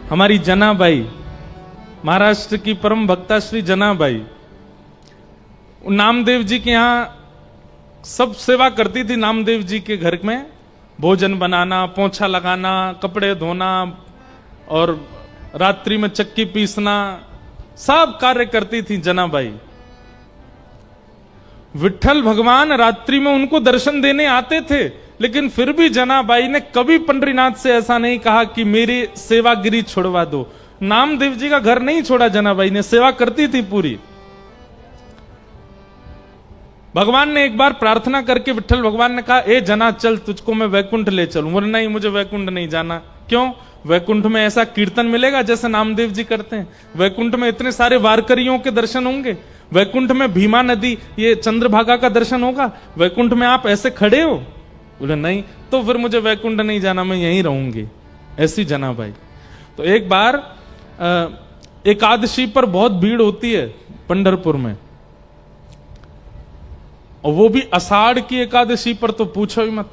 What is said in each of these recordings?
हमारी जनाबाई, महाराष्ट्र की परम भक्ता श्री जनाबाई, नामदेव जी के यहाँ सब सेवा करती थी। नामदेव जी के घर में भोजन बनाना, पोंछा लगाना, कपड़े धोना और रात्रि में चक्की पीसना, सब कार्य करती थी जनाबाई। विठ्ठल भगवान रात्रि में उनको दर्शन देने आते थे, लेकिन फिर भी जनाबाई ने कभी पंडरीनाथ से ऐसा नहीं कहा कि मेरी सेवागिरी छुड़वा दो। नामदेव जी का घर नहीं छोड़ा जनाबाई ने, सेवा करती थी पूरी। भगवान ने एक बार प्रार्थना करके, विठ्ठल भगवान ने कहा, ए जना चल, तुझको मैं वैकुंठ ले चलूं। बोले नहीं, मुझे वैकुंठ नहीं जाना। क्यों? वैकुंठ में ऐसा कीर्तन मिलेगा जैसे नामदेव जी करते हैं। वैकुंठ में इतने सारे वारकरियों के दर्शन होंगे। वैकुंठ में भीमा नदी, ये चंद्रभागा का दर्शन होगा। वैकुंठ में आप ऐसे खड़े हो? बोले नहीं, तो फिर मुझे वैकुंठ नहीं जाना, मैं यहीं रहूंगी। ऐसी जनाबाई। तो एक बार एकादशी पर बहुत भीड़ होती है पंढरपुर में, और वो भी आषाढ़ की एकादशी पर तो पूछो ही मत।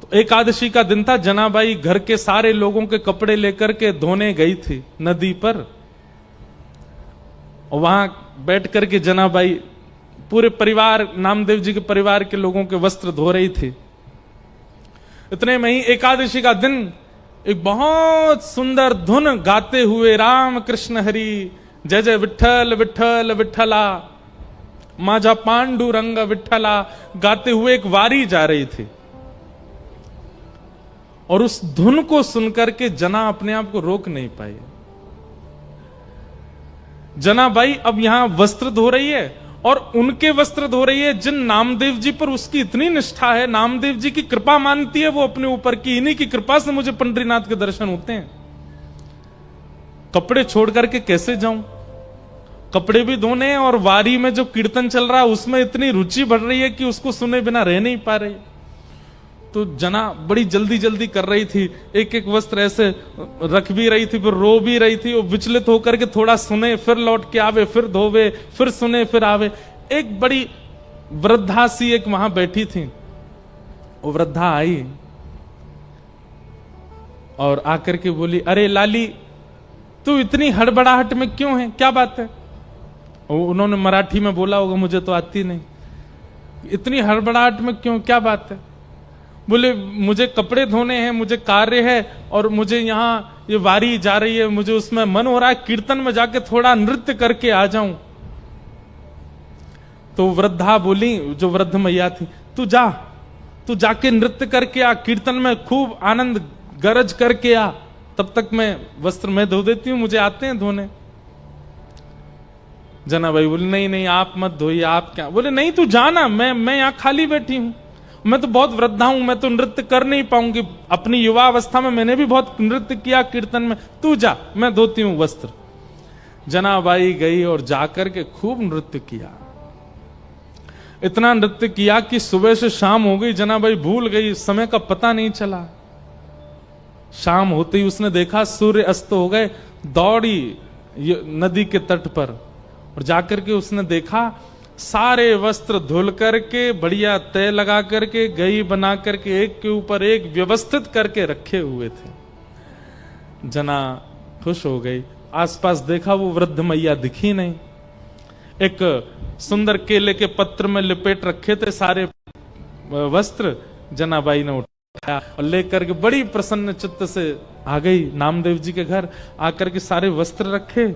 तो एकादशी का दिन था, जनाबाई घर के सारे लोगों के कपड़े लेकर के धोने गई थी नदी पर, और वहां बैठ करके जनाबाई पूरे परिवार, नामदेव जी के परिवार के लोगों के वस्त्र धो रही थी। इतने में ही एकादशी का दिन एक बहुत सुंदर धुन गाते हुए, राम कृष्ण हरि, जय जय विठ्ठल विठ्ठल विठ्ठला, माझा पांडुरंग विठ्ठला, गाते हुए एक वारी जा रही थी। और उस धुन को सुनकर के जना अपने आप को रोक नहीं पाई। जनाबाई अब यहां वस्त्र धो रही है, और उनके वस्त्र धो रही है जिन नामदेव जी पर उसकी इतनी निष्ठा है, नामदेव जी की कृपा मानती है वो अपने ऊपर की, इन्हीं की कृपा से मुझे पंडरीनाथ के दर्शन होते हैं। कपड़े छोड़ करके कैसे जाऊं? कपड़े भी धोने हैं, और वारी में जो कीर्तन चल रहा है उसमें इतनी रुचि बढ़ रही है कि उसको सुने बिना रह नहीं पा रही। तो जना बड़ी जल्दी जल्दी कर रही थी, एक एक वस्त्र ऐसे रख भी रही थी, फिर रो भी रही थी, और विचलित होकर के थोड़ा सुने, फिर लौट के आवे, फिर धोवे, फिर सुने, फिर आवे। एक बड़ी वृद्धा सी एक वहां बैठी थी, वो वृद्धा आई और आकर के बोली, अरे लाली, तू इतनी हड़बड़ाहट में क्यों है, क्या बात है? उन्होंने मराठी में बोला होगा, मुझे तो आती नहीं। इतनी हड़बड़ाहट में क्यों, क्या बात है? बोले मुझे कपड़े धोने हैं, मुझे कार्य है, और मुझे यहाँ ये वारी जा रही है, मुझे उसमें मन हो रहा है कीर्तन में जाके थोड़ा नृत्य करके आ जाऊं। तो वृद्धा बोली, जो वृद्ध मैया थी, तू जाके नृत्य करके आ, कीर्तन में खूब आनंद गरज करके आ, तब तक मैं वस्त्र में धो देती हूं, मुझे आते हैं धोने। जनाबाई बोली, नहीं नहीं, आप मत धोइए, आप क्या? बोले नहीं, तू जाना, मैं यहां खाली बैठी हूं, मैं तो बहुत वृद्धा हूं, मैं तो नृत्य कर नहीं पाऊंगी। अपनी युवा अवस्था में मैंने भी बहुत नृत्य किया कीर्तन में, तू जा, मैं धोती हूं वस्त्र। जनाबाई गई और जाकर के खूब नृत्य किया। इतना नृत्य किया कि सुबह से शाम हो गई, जनाबाई भूल गई, समय का पता नहीं चला। शाम होते ही उसने देखा सूर्य अस्त हो गए, दौड़ी नदी के तट पर, और जाकर के उसने देखा सारे वस्त्र धुल करके, बढ़िया तय लगा करके, गई बना करके, एक के ऊपर एक व्यवस्थित करके रखे हुए थे। जना खुश हो गई। आसपास देखा, वो वृद्ध मैया दिखी नहीं। एक सुंदर केले के पत्र में लिपेट रखे थे सारे वस्त्र, जनाबाई ने उठाया और लेकर के बड़ी प्रसन्न चित्त से आ गई नामदेव जी के घर। आकर के सारे वस्त्र रखे।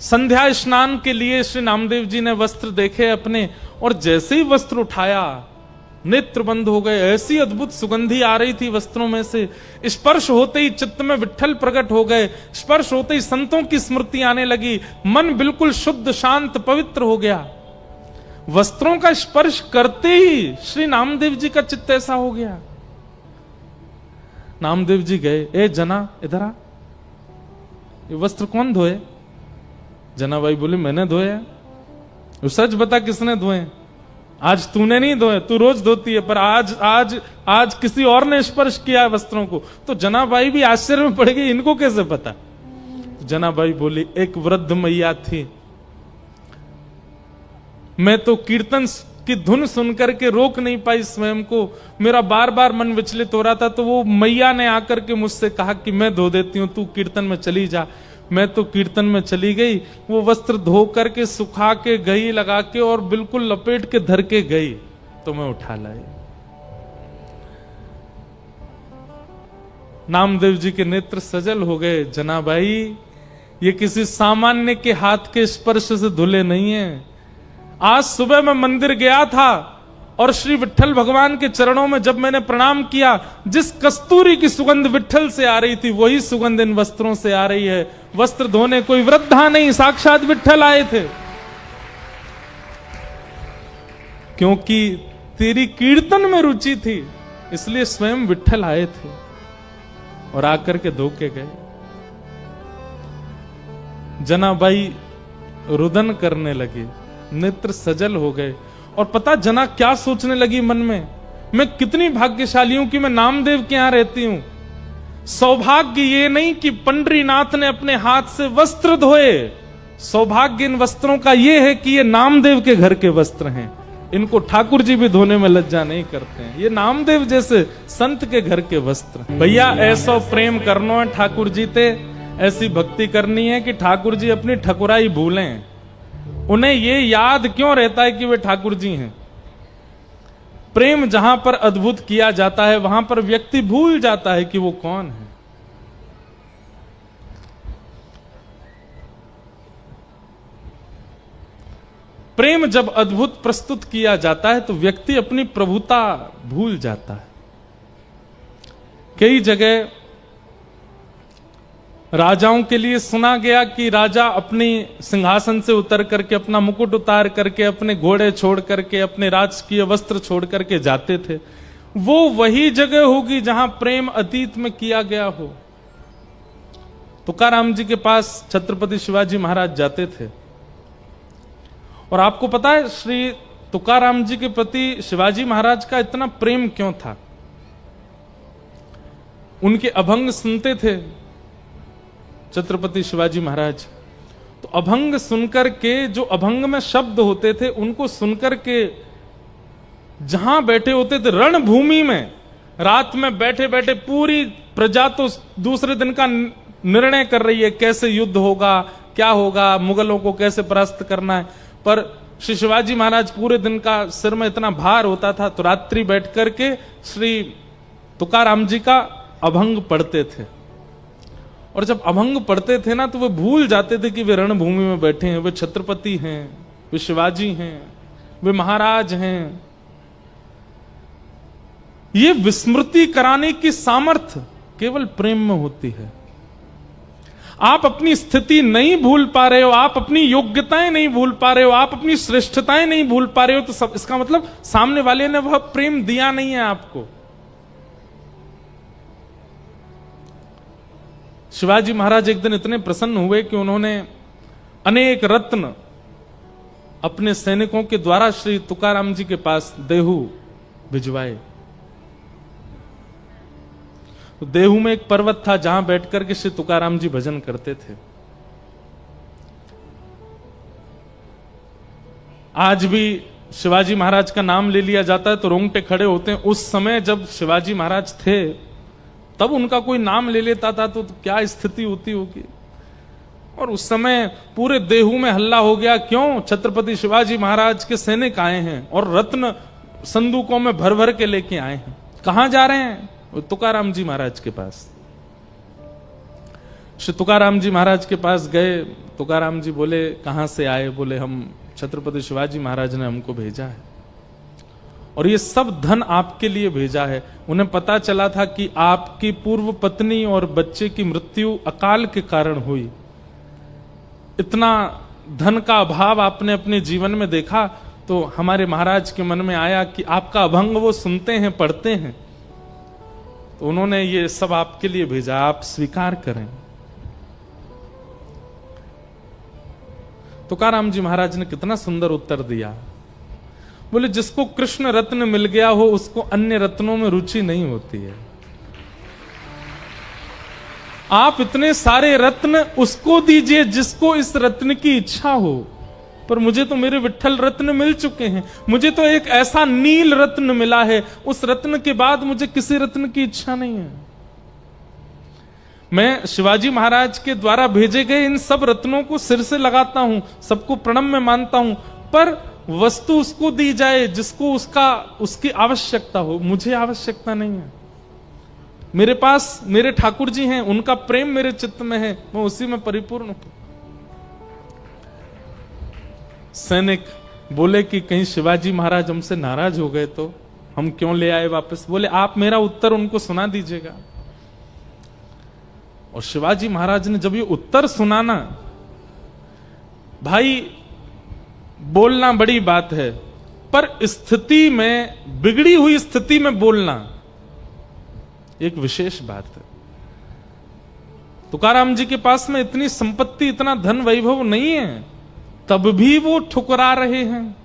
संध्या स्नान के लिए श्री नामदेव जी ने वस्त्र देखे अपने, और जैसे ही वस्त्र उठाया नेत्र बंद हो गए। ऐसी अद्भुत सुगंधी आ रही थी वस्त्रों में से। स्पर्श होते ही चित्त में विठ्ठल प्रकट हो गए। स्पर्श होते ही संतों की स्मृति आने लगी। मन बिल्कुल शुद्ध शांत पवित्र हो गया। वस्त्रों का स्पर्श करते ही श्री नामदेव जी का चित्त ऐसा हो गया। नामदेव जी गए, ए जना इधर आ, ये वस्त्र कौन धोए? जनाबाई बोली, मैंने धोए। सच बता, किसने धोए? आज तूने नहीं धोए, तू रोज धोती है, पर आज किसी और ने स्पर्श किया वस्त्रों को। तो जनाबाई भी आश्चर्य में पड़ गई, इनको कैसे पता? तो जनाबाई बोली, एक वृद्ध मैया थी, मैं तो कीर्तन कि धुन सुनकर के रोक नहीं पाई स्वयं को, मेरा बार बार मन विचलित हो रहा था। तो वो मैया ने आकर के मुझसे कहा कि मैं धो देती हूं, तू कीर्तन में चली जा। मैं तो कीर्तन में चली गई, वो वस्त्र धो करके सुखा के गई लगा के, और बिल्कुल लपेट के धर के गई, तो मैं उठा लाई। नामदेव जी के नेत्र सजल हो गए। जनाबाई, ये किसी सामान्य के हाथ के स्पर्श से धुले नहीं है। आज सुबह मैं मंदिर गया था और श्री विट्ठल भगवान के चरणों में जब मैंने प्रणाम किया, जिस कस्तूरी की सुगंध विट्ठल से आ रही थी, वही सुगंध इन वस्त्रों से आ रही है। वस्त्र धोने कोई वृद्धा नहीं, साक्षात विट्ठल आए थे। क्योंकि तेरी कीर्तन में रुचि थी, इसलिए स्वयं विट्ठल आए थे और आकर के धो के गए। जनाबाई रुदन करने लगी, नेत्र सजल हो गए। और पता जना क्या सोचने लगी मन में, मैं कितनी भाग्यशाली हूं कि मैं नामदेव के यहां रहती हूं। सौभाग्य ये नहीं कि पंडरीनाथ ने अपने हाथ से वस्त्र धोए, सौभाग्य इन वस्त्रों का ये है कि ये नामदेव के घर के वस्त्र हैं। इनको ठाकुर जी भी धोने में लज्जा नहीं करते हैं। ये नामदेव जैसे संत के घर के वस्त्र। भैया ऐसा प्रेम करना है ठाकुर जी ते, ऐसी भक्ति करनी है कि ठाकुर जी अपनी ठकुराई भूलें। उन्हें ये याद क्यों रहता है कि वे ठाकुर जी हैं। प्रेम जहां पर अद्भुत किया जाता है, वहां पर व्यक्ति भूल जाता है कि वो कौन है। प्रेम जब अद्भुत प्रस्तुत किया जाता है तो व्यक्ति अपनी प्रभुता भूल जाता है। कई जगह राजाओं के लिए सुना गया कि राजा अपनी सिंहासन से उतर करके, अपना मुकुट उतार करके, अपने घोड़े छोड़ करके, अपने राजकीय वस्त्र छोड़ करके जाते थे। वो वही जगह होगी जहां प्रेम अतीत में किया गया हो। तुकाराम जी के पास छत्रपति शिवाजी महाराज जाते थे, और आपको पता है श्री तुकाराम जी के प्रति शिवाजी महाराज का इतना प्रेम क्यों था। उनके अभंग सुनते थे छत्रपति शिवाजी महाराज, तो अभंग सुनकर के, जो अभंग में शब्द होते थे, उनको सुनकर के जहां बैठे होते थे रणभूमि में, रात में बैठे बैठे पूरी प्रजा तो दूसरे दिन का निर्णय कर रही है, कैसे युद्ध होगा, क्या होगा, मुगलों को कैसे परास्त करना है। पर श्री शिवाजी महाराज पूरे दिन का सिर में इतना भार होता था, तो रात्रि बैठ करके श्री तुकाराम जी का अभंग पढ़ते थे। और जब अभंग पढ़ते थे ना, तो वे भूल जाते थे कि वे रणभूमि में बैठे हैं, वे छत्रपति हैं, वे शिवाजी हैं, वे महाराज हैं। ये विस्मृति कराने की सामर्थ्य केवल प्रेम में होती है। आप अपनी स्थिति नहीं भूल पा रहे हो, आप अपनी योग्यताएं नहीं भूल पा रहे हो, आप अपनी श्रेष्ठताएं नहीं भूल पा रहे हो, तो सब इसका मतलब सामने वाले ने वह प्रेम दिया नहीं है आपको। शिवाजी महाराज एक दिन इतने प्रसन्न हुए कि उन्होंने अनेक रत्न अपने सैनिकों के द्वारा श्री तुकाराम जी के पास देहू भिजवाए। तो देहू में एक पर्वत था जहां बैठकर के श्री तुकाराम जी भजन करते थे। आज भी शिवाजी महाराज का नाम ले लिया जाता है तो रोंगटे खड़े होते हैं। उस समय जब शिवाजी महाराज थे तब उनका कोई नाम ले लेता था तो क्या स्थिति होती होगी। और उस समय पूरे देहू में हल्ला हो गया, क्यों? छत्रपति शिवाजी महाराज के सैनिक आए हैं और रत्न संदूकों में भर भर के लेके आए हैं। कहां जा रहे हैं? तुकाराम जी महाराज के पास। श्री तुकाराम जी महाराज के पास गए। तुकाराम जी बोले, कहां से आए? बोले, हम छत्रपति शिवाजी महाराज ने हमको भेजा है और ये सब धन आपके लिए भेजा है। उन्हें पता चला था कि आपकी पूर्व पत्नी और बच्चे की मृत्यु अकाल के कारण हुई। इतना धन का अभाव आपने अपने जीवन में देखा, तो हमारे महाराज के मन में आया कि आपका अभंग वो सुनते हैं, पढ़ते हैं, तो उन्होंने ये सब आपके लिए भेजा, आप स्वीकार करें। तुकाराम जी महाराज ने कितना सुंदर उत्तर दिया। बोले, जिसको कृष्ण रत्न मिल गया हो उसको अन्य रत्नों में रुचि नहीं होती है। आप इतने सारे रत्न उसको दीजिए जिसको इस रत्न की इच्छा हो, पर मुझे तो मेरे विट्ठल रत्न मिल चुके हैं। मुझे तो एक ऐसा नील रत्न मिला है, उस रत्न के बाद मुझे किसी रत्न की इच्छा नहीं है। मैं शिवाजी महाराज के द्वारा भेजे गए इन सब रत्नों को सिर से लगाता हूं, सबको प्रणम्य मानता हूं, पर वस्तु उसको दी जाए जिसको उसकी आवश्यकता हो। मुझे आवश्यकता नहीं है। मेरे पास मेरे ठाकुर जी हैं, उनका प्रेम मेरे चित्त में है, मैं उसी में परिपूर्ण हूं। सैनिक बोले कि कहीं शिवाजी महाराज हमसे नाराज हो गए तो हम क्यों ले आए वापस। बोले आप मेरा उत्तर उनको सुना दीजिएगा। और शिवाजी महाराज ने जब ये उत्तर सुना ना, भाई बोलना बड़ी बात है, पर स्थिति में, बिगड़ी हुई स्थिति में बोलना एक विशेष बात है। तुकाराम जी के पास में इतनी संपत्ति, इतना धन वैभव नहीं है, तब भी वो ठुकरा रहे हैं।